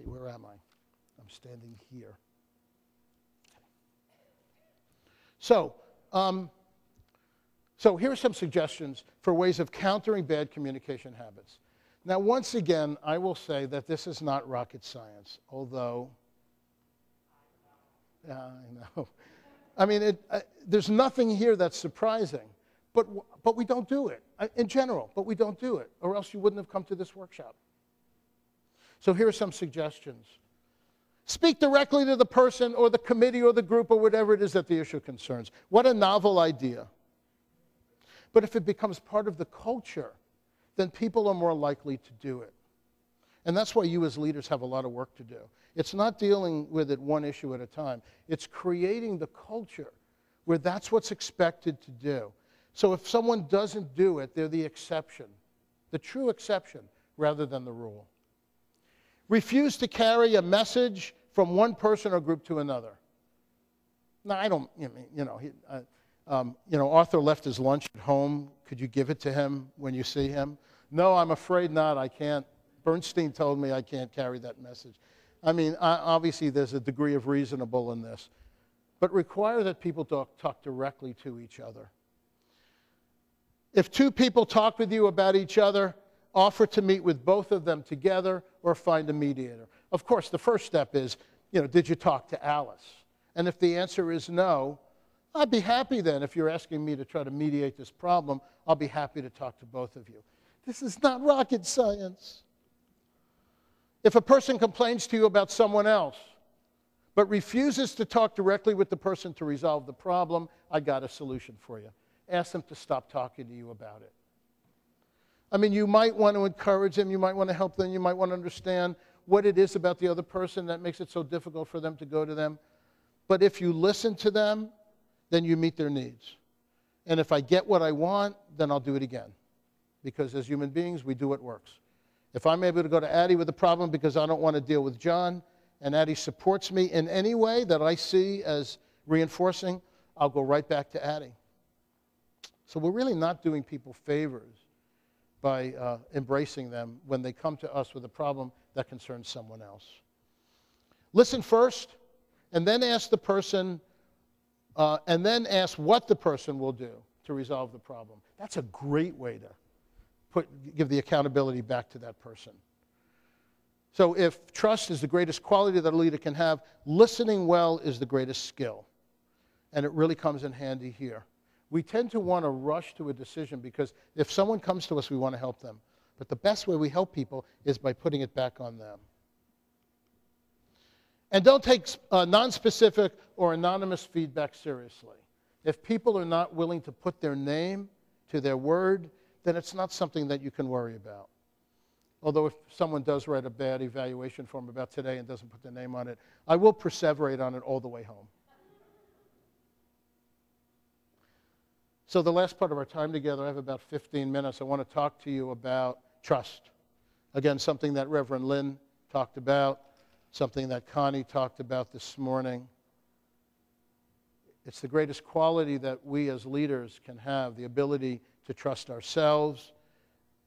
see, where am I? I'm standing here. So here are some suggestions for ways of countering bad communication habits. Now, once again, I will say that this is not rocket science, although, I know. I mean, there's nothing here that's surprising, but we don't do it, in general, but we don't do it, or else you wouldn't have come to this workshop. So here are some suggestions. Speak directly to the person or the committee or the group or whatever it is that the issue concerns. What a novel idea. But if it becomes part of the culture, then people are more likely to do it. And that's why you as leaders have a lot of work to do. It's not dealing with it one issue at a time. It's creating the culture where that's what's expected to do. So if someone doesn't do it, they're the exception, the true exception, rather than the rule. Refuse to carry a message from one person or group to another. Now, I don't, Arthur left his lunch at home. Could you give it to him when you see him? No, I'm afraid not. I can't. Bernstein told me I can't carry that message. I mean, obviously there's a degree of reasonable in this, but require that people talk directly to each other. If two people talk with you about each other, offer to meet with both of them together or find a mediator. Of course, the first step is, did you talk to Alice? And if the answer is no, I'd be happy then, if you're asking me to try to mediate this problem, I'll be happy to talk to both of you. This is not rocket science. If a person complains to you about someone else, but refuses to talk directly with the person to resolve the problem, I got a solution for you. Ask them to stop talking to you about it. I mean, you might want to encourage them, you might want to help them, you might want to understand what it is about the other person that makes it so difficult for them to go to them. But if you listen to them, then you meet their needs. And if I get what I want, then I'll do it again. Because as human beings, we do what works. If I'm able to go to Addie with a problem because I don't want to deal with John, and Addie supports me in any way that I see as reinforcing, I'll go right back to Addie. So we're really not doing people favors by embracing them when they come to us with a problem that concerns someone else. Listen first, and then ask the person, and then ask what the person will do to resolve the problem. That's a great way to give the accountability back to that person. So if trust is the greatest quality that a leader can have, listening well is the greatest skill. And it really comes in handy here. We tend to want to rush to a decision because if someone comes to us, we want to help them. But the best way we help people is by putting it back on them. And don't take non-specific or anonymous feedback seriously. If people are not willing to put their name to their word, then it's not something that you can worry about. Although if someone does write a bad evaluation form about today and doesn't put their name on it, I will perseverate on it all the way home. So the last part of our time together, I have about 15 minutes. I want to talk to you about trust. Again, something that Reverend Lynn talked about, something that Connie talked about this morning. It's the greatest quality that we as leaders can have, the ability to trust ourselves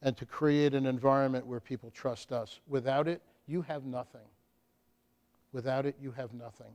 and to create an environment where people trust us. Without it, you have nothing. Without it, you have nothing.